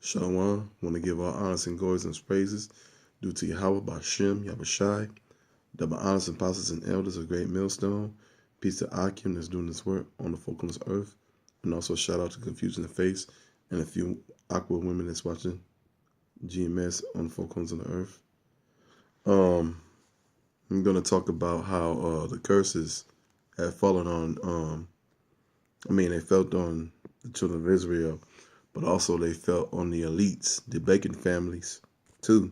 Shalom. Want to give all honors and glories and praises due to Yahweh Bashem, Yahushai, double honors and apostles and elders of Great Millstone. Peace to Akim that's doing this work on the folk on this earth. And also shout out to Confusion the Face and a few Aqua women that's watching GMS on the folk on the earth. I'm going to talk about how the curses have fallen on, they felt on the children of Israel, but also they felt on the elites, the Bacon families too,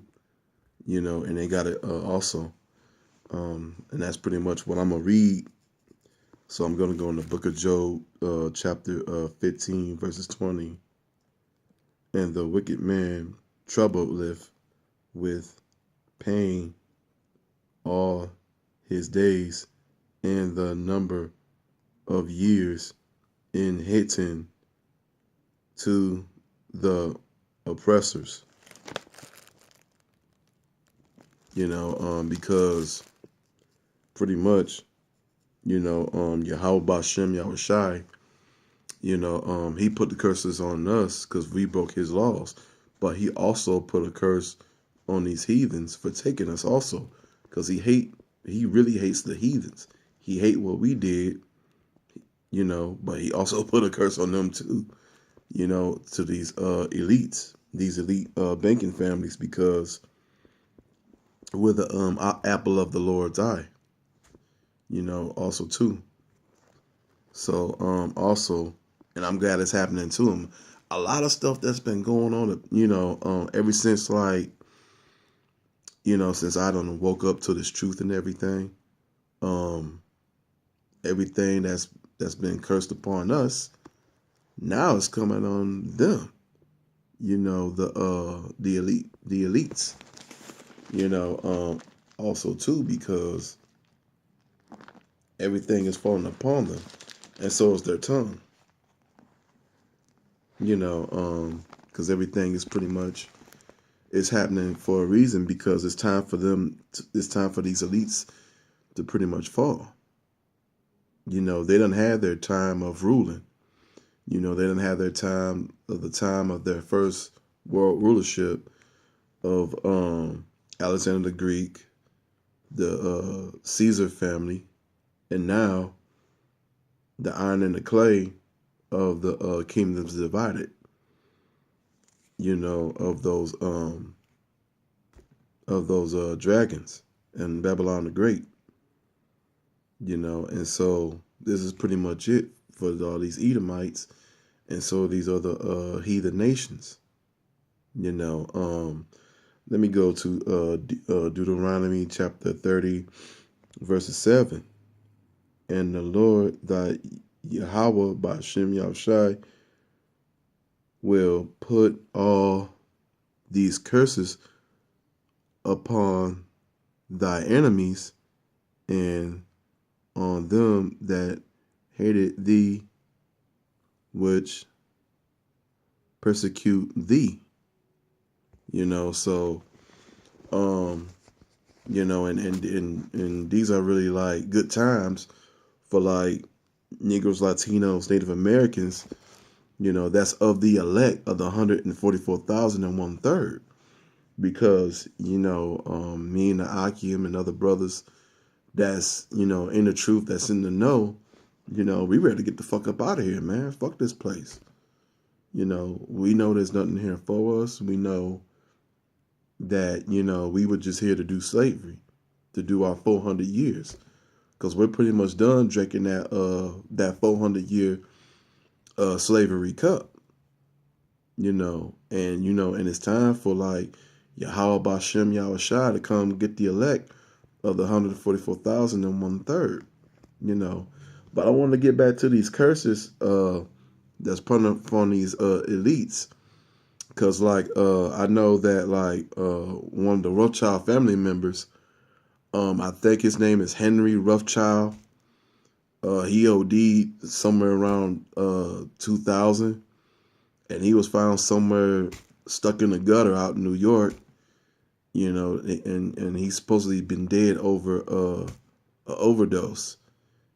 and they got it also. And that's pretty much what I'm going to read. So I'm going to go in the book of Job, chapter 15, verses 20. And the wicked man troubleth with pain all his days, and the number of years in hitting to the oppressors. Because pretty much, Yahweh Bashem Yahushai, he put the curses on us because we broke his laws. But he also put a curse on these heathens for taking us also. Because he really hates the heathens. He hate what we did, but he also put a curse on them too, to these elites, these elite banking families, because we're the apple of the Lord's eye, also too. So also, and I'm glad it's happening to him. A lot of stuff that's been going on, ever since since I don't know, woke up to this truth and everything. Everything that's been cursed upon us, now it's coming on them. The elites. Also too, because everything is falling upon them, and so is their tongue. Because everything is pretty much is happening for a reason, because it's time for them. It's time for these elites to pretty much fall. They done had their time of ruling. They done had their time of their first world rulership of Alexander the Greek, the Caesar family, and now the iron and the clay of the kingdoms divided. Of those dragons and Babylon the Great. And so this is pretty much it for all these Edomites, and so these other heathen nations. Let me go to Deuteronomy chapter 30, verses 7. And the Lord thy Yahweh Bashem Yahushai will put all these curses upon thy enemies and on them that hated thee, which persecute thee. So and these are really like good times for like Negroes, Latinos, Native Americans, that's of the elect of the 144,001/3. Because, me and the Akim and other brothers that's, in the truth, that's in the know, we ready to get the fuck up out of here, man. Fuck this place. We know there's nothing here for us. We know that, we were just here to do slavery, to do our 400 years. Because we're pretty much done drinking that 400-year slavery cup. And it's time for like Yahweh Bashem Yahushai to come get the elect of the 144,001/3. But I want to get back to these curses that's put upon these elites, because I know that one of the Rothschild family members, I think his name is Henry Rothschild. He OD'd somewhere around 2000, and he was found somewhere stuck in the gutter out in New York. And he's supposedly been dead over an overdose.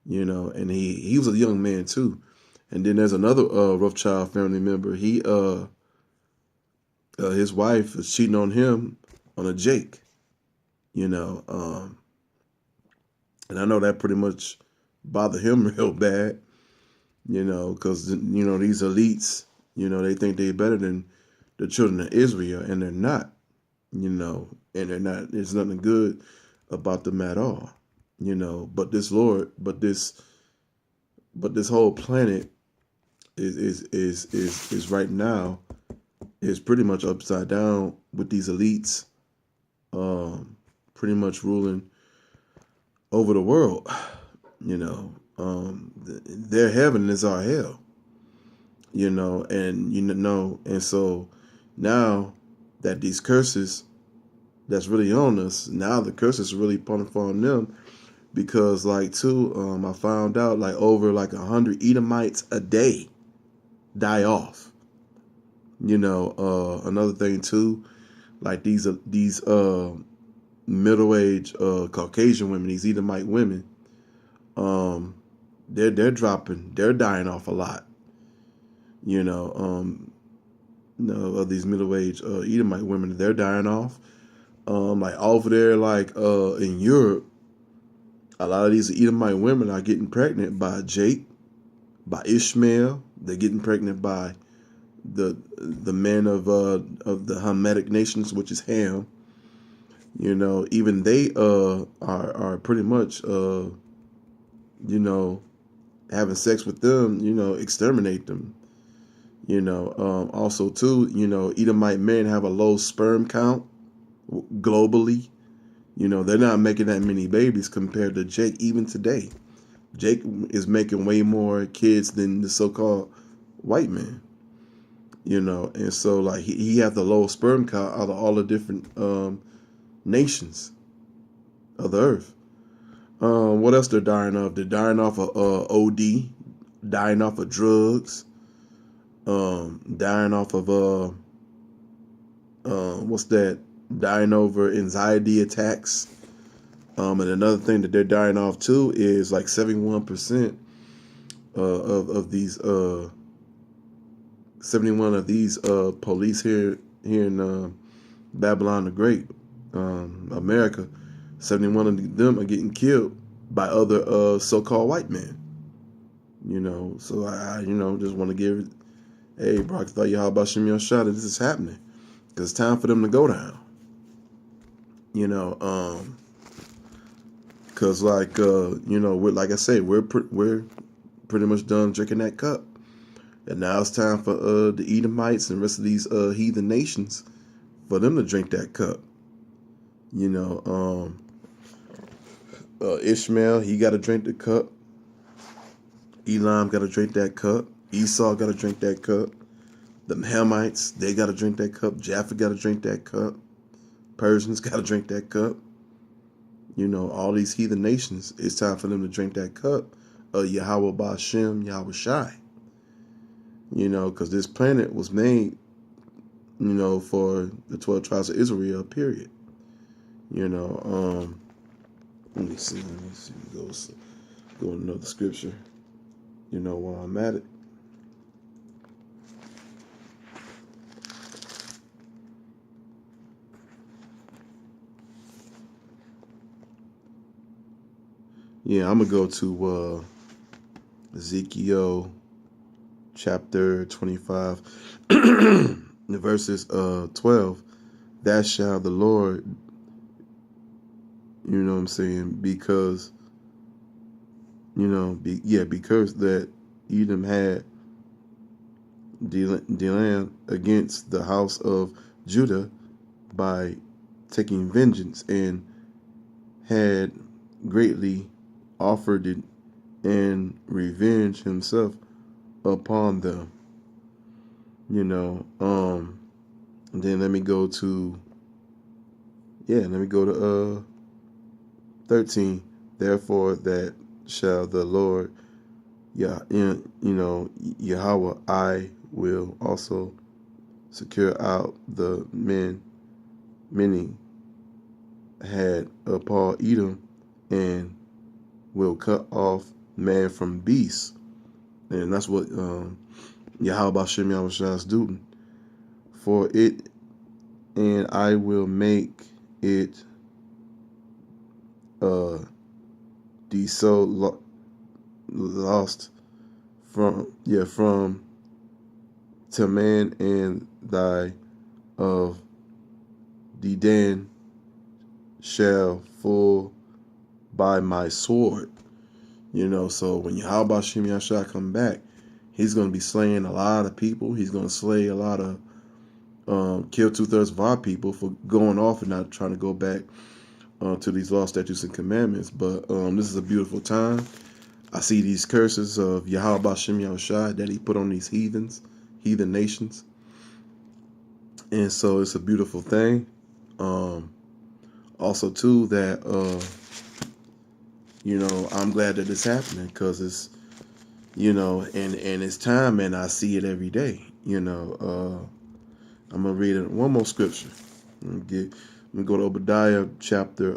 And he was a young man too. And then there's another Rothschild family member. He his wife is cheating on him on a Jake, you know. And I know that pretty much bothered him real bad, you know, because, you know, these elites, you know, they think they're better than the children of Israel, and they're not, you know, and they're not. There's nothing good about them at all, you know. But this whole planet is right now is pretty much upside down with these elites, pretty much ruling over the world. You know, their heaven is our hell. You know, and so now that these curses that's really on us, now the curses are really pulling upon them because, like, too, I found out like over like 100 Edomites a day die off. You know, another thing too, like these middle aged Caucasian women, these Edomite women, um, they're dying off a lot. You know, of these middle aged Edomite women, they're dying off. Like over there, like in Europe, a lot of these Edomite women are getting pregnant by Jake, by Ishmael. They're getting pregnant by the men of the Hamitic nations, which is Ham. You know, even they are pretty much you know, having sex with them. You know, exterminate them. You know, also too, you know, Edomite men have a low sperm count globally. You know, they're not making that many babies compared to Jake even today. Jake is making way more kids than the so-called white man. You know, and so like he have the lowest sperm count out of all the different nations of the earth. What else they're dying of? They're dying off of OD, dying off of drugs, dying off of what's that? Dying over anxiety attacks. And another thing that they're dying off too is like 71% of these 71 of these police here in Babylon the Great, America. 71 of them are getting killed by other so-called white men. You know, so I you know, just want to give it, hey, Brock, thought you how about Shimon shot it. This is happening because it's time for them to go down. You know, because like you know, like I say, we're pretty much done drinking that cup, and now it's time for the Edomites and the rest of these heathen nations for them to drink that cup. You know, Ishmael, he got to drink the cup. Elam got to drink that cup. Esau got to drink that cup. The Hamites, they got to drink that cup. Jaffa got to drink that cup. Persians got to drink that cup. You know, all these heathen nations, it's time for them to drink that cup of Yahweh Ba'Shem, Yahweh Shai. You know, because this planet was made, you know, for the 12 tribes of Israel, period. You know, let me see. Go another scripture. You know, while I'm at it. Yeah, I'm gonna go to Ezekiel chapter 25, verses 12. That shall the Lord, you know what I'm saying, because, you know, because that Edom had dealing against the house of Judah by taking vengeance and had greatly offered it and revenge himself upon them. You know, then let me go to 13. Therefore that shall the Lord, you know, Yahweh, I will also secure out the many had upon Edom, and will cut off man from beast. And that's what Yahweh Ba'Shem Yahweh Shai is doing. For it and I will make it the lost from to man, and thy of the den shall fall by my sword. So when Yahweh Shem Yahshua come back, he's going to be slaying a lot of people. He's going to slay a lot of, kill 2/3 of our people for going off and not trying to go back to these law, statutes, and commandments. But this is a beautiful time. I see these curses of Yahweh Shem Yahshua that he put on these heathen nations. And so it's a beautiful thing. Also, too, that, I'm glad that it's happening because it's, and it's time, and I see it every day. I'm going to read one more scripture. I'm going to go to Obadiah chapter,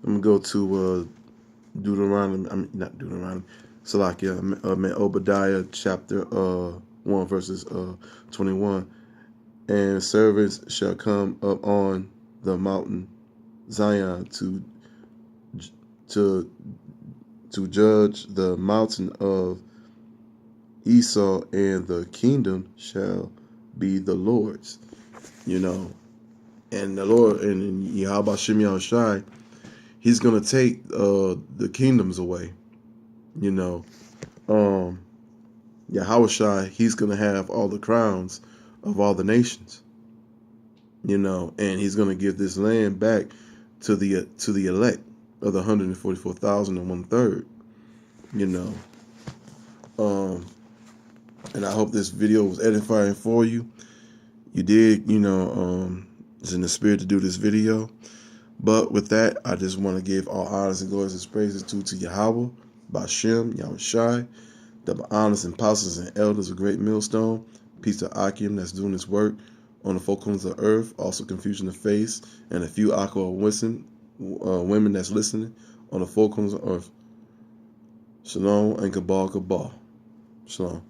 I'm going to go to Deuteronomy, not Deuteronomy, Salakia, Obadiah chapter 1, verses 21. And servants shall come up on the mountain Zion to judge the mountain of Esau, and the kingdom shall be the Lord's. And the Lord, and Yahweh Shem Yahushai, he's going to take the kingdoms away. Yahushai, he's going to have all the crowns of all the nations. And he's going to give this land back to the elect of the 144,000 and 1/3. And I hope this video was edifying for you. You did, it's in the spirit to do this video. But with that, I just want to give all honors and glories and praises to Yahweh, Bashem, Yahushai, the honest apostles and elders of Great Millstone. Peace to Akim that's doing this work on the four corners of the earth. Also confusion of face, and a few Aqua women that's listening on the four corners of earth. Shalom and Kabal. Shalom.